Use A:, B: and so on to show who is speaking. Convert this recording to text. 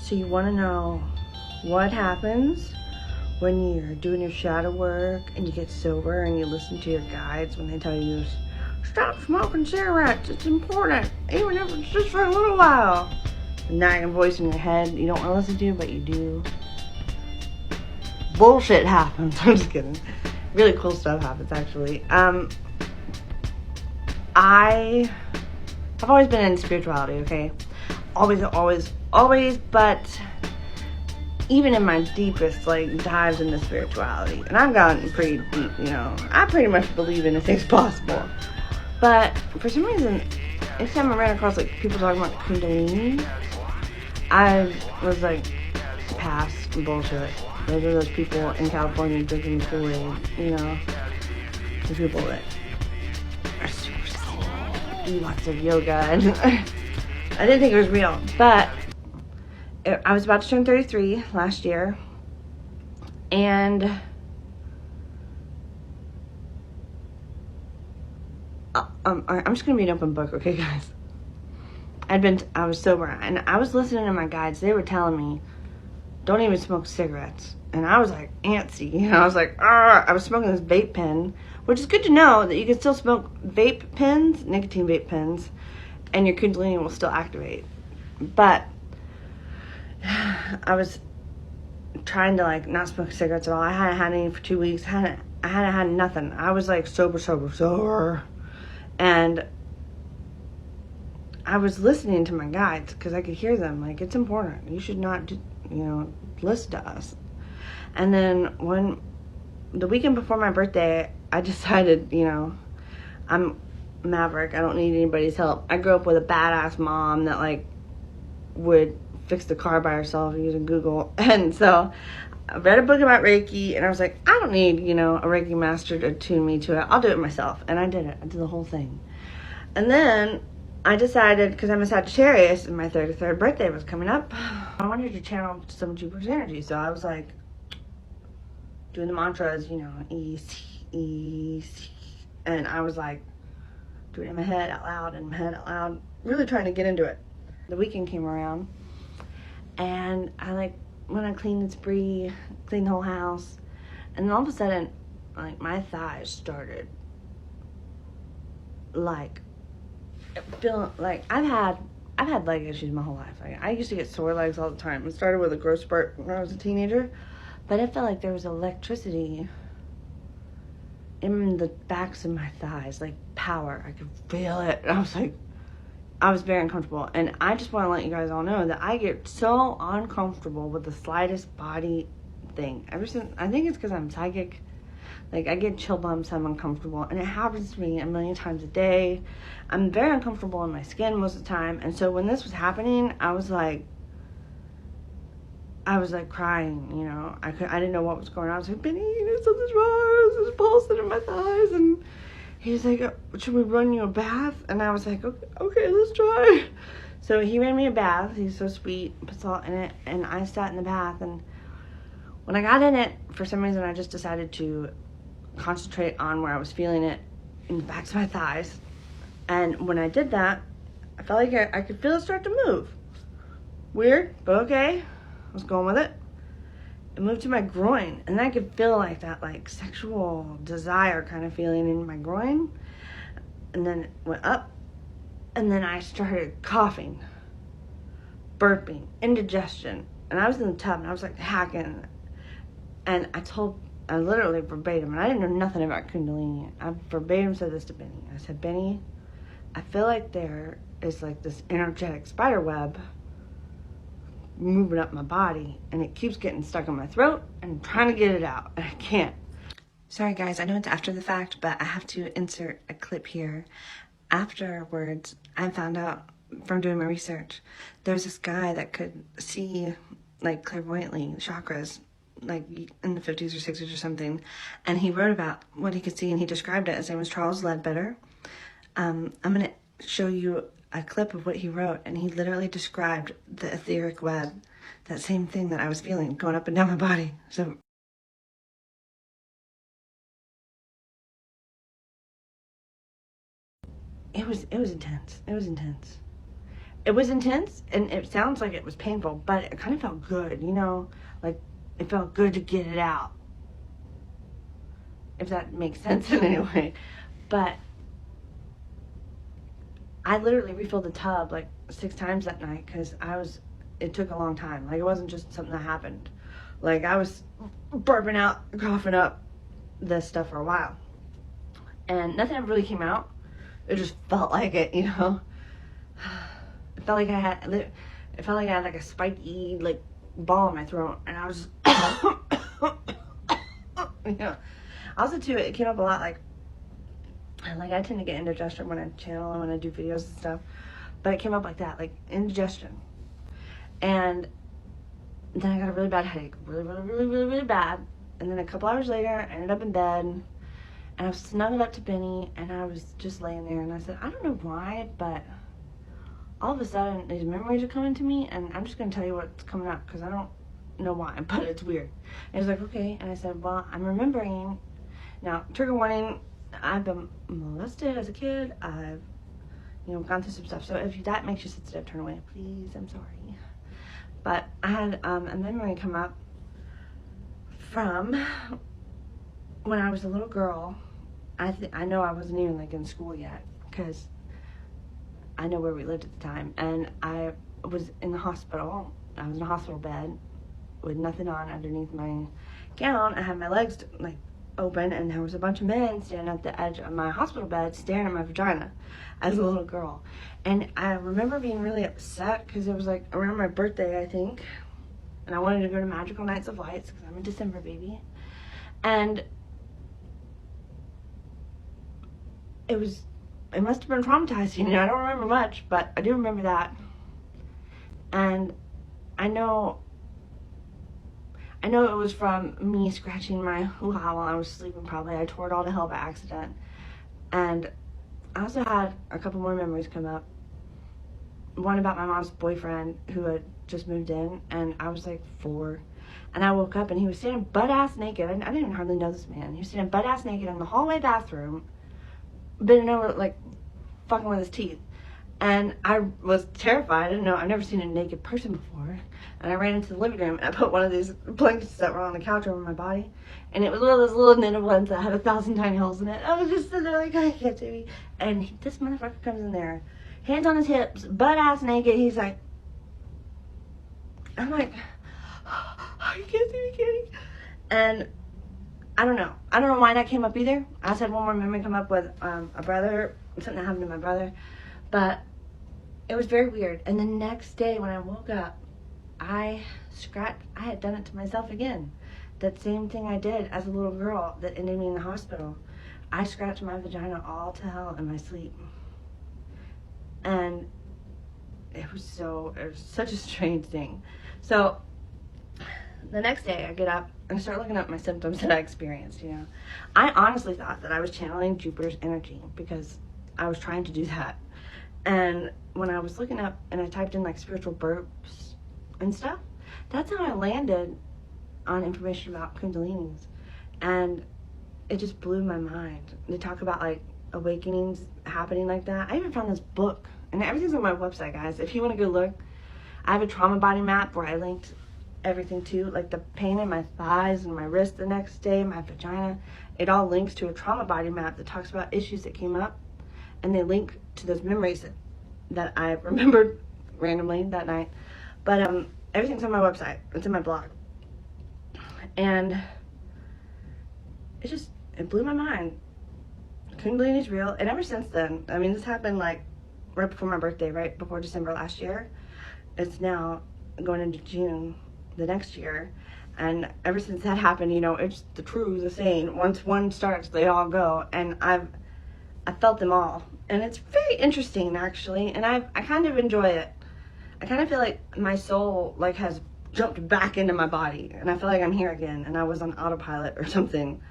A: So you want to know what happens when you're doing your shadow work and you get sober and you listen to your guides when they tell you, stop smoking cigarettes, it's important, even if it's just for a little while. The nagging voice in your head you don't want to listen to, but you do. Bullshit happens. I'm just kidding. Really cool stuff happens, actually. I have always been in spirituality, okay? Always, but even in my deepest, dives into spirituality, and I've gotten pretty deep, I pretty much believe anything's possible. But for some reason, anytime I ran across, people talking about Kundalini, I was pass bullshit. Those are those people in California drinking the Kool-Aid, the people that are super cool, do lots of yoga, and I didn't think it was real, but I was about to turn 33 last year, and I'm just gonna be an open book, okay, guys? I was sober, and I was listening to my guides. They were telling me, don't even smoke cigarettes, and I was antsy. I was I was smoking this vape pen, which is good to know that you can still smoke vape pens, nicotine vape pens, and your Kundalini will still activate. But I was trying to not smoke cigarettes at all. I hadn't had any for 2 weeks. I hadn't had nothing. I was sober, and I was listening to my guides because I could hear them. It's important. You should not, listen to us. And then the weekend before my birthday, I decided, I'm Maverick. I don't need anybody's help. I grew up with a badass mom that would fix the car by herself using Google. And so I read a book about Reiki, and I was I don't need, a Reiki master to tune me to it. I'll do it myself. And I did it. I did the whole thing. And then I decided, because I'm a Sagittarius and my 33rd birthday was coming up, I wanted to channel some Jupiter's energy. So I was doing the mantras, east, and I was doing it in my head out loud, really trying to get into it. The weekend came around, and I when I cleaned and spree, cleaned the whole house, and then all of a sudden, my thighs started feeling I've had leg issues my whole life. I used to get sore legs all the time. It started with a growth spurt when I was a teenager, but it felt like there was electricity in the backs of my thighs, power. I could feel it. And I was very uncomfortable. And I just want to let you guys all know that I get so uncomfortable with the slightest body thing. Ever since, I think it's because I'm psychic. I get chill bumps, I'm uncomfortable, and it happens to me a million times a day. I'm very uncomfortable in my skin most of the time, and so when this was happening, I was crying, I didn't know what was going on. I was Benny, something's wrong, there's this pulsing in my thighs, and he was should we run you a bath? And I was okay, let's try. So he ran me a bath. He's so sweet, put salt in it, and I sat in the bath, and when I got in it, for some reason, I just decided to concentrate on where I was feeling it in the backs of my thighs. And when I did that, I felt I could feel it start to move. Weird, but okay. I was going with it. It moved to my groin, and then I could feel that sexual desire kind of feeling in my groin. And then it went up, and then I started coughing, burping, indigestion. And I was in the tub, and I was hacking. And I literally verbatim, and I didn't know nothing about Kundalini. I verbatim said this to Benny. I said, Benny, I feel like there is this energetic spider web moving up my body, and it keeps getting stuck in my throat, and I'm trying to get it out, and I can't. Sorry guys, I know it's after the fact, but I have to insert a clip here. Afterwards, I found out from doing my research, there's this guy that could see clairvoyantly chakras in the 50s or 60s or something, and he wrote about what he could see, and he described it. His name was Charles Ledbetter. I'm gonna show you a clip of what he wrote, and he literally described the etheric web, that same thing that I was feeling going up and down my body. So it was intense. it was intense, and it sounds like it was painful, but it kind of felt good, you know, like it felt good to get it out, if that makes sense in any way. But I literally refilled the tub like 6 times that night because it took a long time. Like, it wasn't just something that happened. Like, I was burping out, coughing up this stuff for a while, and nothing ever really came out. It just felt like it, you know. It felt like I had like a spiky like ball in my throat, and I was you know. Also too, it came up a lot like I tend to get indigestion when I channel and when I do videos and stuff, but it came up like that, like indigestion. And then I got a really bad headache, really bad. And then a couple hours later, I ended up in bed, and I was snuggled up to Benny, and I was just laying there, and I said, I don't know why, but all of a sudden, these memories are coming to me, and I'm just going to tell you what's coming up, because I don't know why, but it's weird. And he's like, okay. And I said, well, I'm remembering. Now, trigger warning, I've been molested as a kid. I've, gone through some stuff. So if that makes you sensitive, turn away, please. I'm sorry. But I had a memory come up from when I was a little girl. I know I wasn't even, in school yet, because I know where we lived at the time, and I was in the hospital. I was in a hospital bed with nothing on underneath my gown. I had my legs open, and there was a bunch of men standing at the edge of my hospital bed staring at my vagina as a little girl. And I remember being really upset because it was around my birthday, I think, and I wanted to go to Magical Nights of Lights because I'm a December baby. And it must have been traumatizing. I don't remember much, but I do remember that. And I know it was from me scratching my hoo-ha while I was sleeping, probably. I tore it all to hell by accident. And I also had a couple more memories come up. One about my mom's boyfriend who had just moved in, and I was 4. And I woke up, and he was standing butt-ass naked. I didn't even hardly know this man. He was standing butt-ass naked in the hallway bathroom, bending over, fucking with his teeth. And I was terrified. I didn't know. I've never seen a naked person before. And I ran into the living room, and I put one of these blankets that were on the couch over my body. And it was one of those little knitted ones that had 1,000 tiny holes in it. I was just sitting there I can't see me. And this motherfucker comes in there, hands on his hips, butt-ass naked. He's like, I'm like, oh, you can't see me, Kitty. And I don't know. I don't know why that came up either. I also had one more memory come up with a brother, something that happened to my brother. But it was very weird. And the next day when I woke up, I had done it to myself again. That same thing I did as a little girl that ended me in the hospital. I scratched my vagina all to hell in my sleep. And it was such a strange thing. So the next day I get up and start looking up my symptoms that I experienced, I honestly thought that I was channeling Jupiter's energy because I was trying to do that. And when I was looking up and I typed in spiritual burps and stuff, that's how I landed on information about Kundalinis. And it just blew my mind. They talk about awakenings happening like that. I even found this book, and everything's on my website, guys. If you want to go look, I have a trauma body map where I linked everything to, the pain in my thighs and my wrist the next day, my vagina. It all links to a trauma body map that talks about issues that came up, and they link to those memories that I remembered randomly that night. But everything's on my website. It's in my blog. And it blew my mind. Kundalini's real. And ever since then, this happened right before my birthday, right before December last year. It's now going into June the next year. And ever since that happened, it's the truth, the saying, once one starts, they all go. And I felt them all. And it's very interesting, actually. And I kind of enjoy it. I kind of feel like my soul has jumped back into my body. And I feel like I'm here again. And I was on autopilot or something.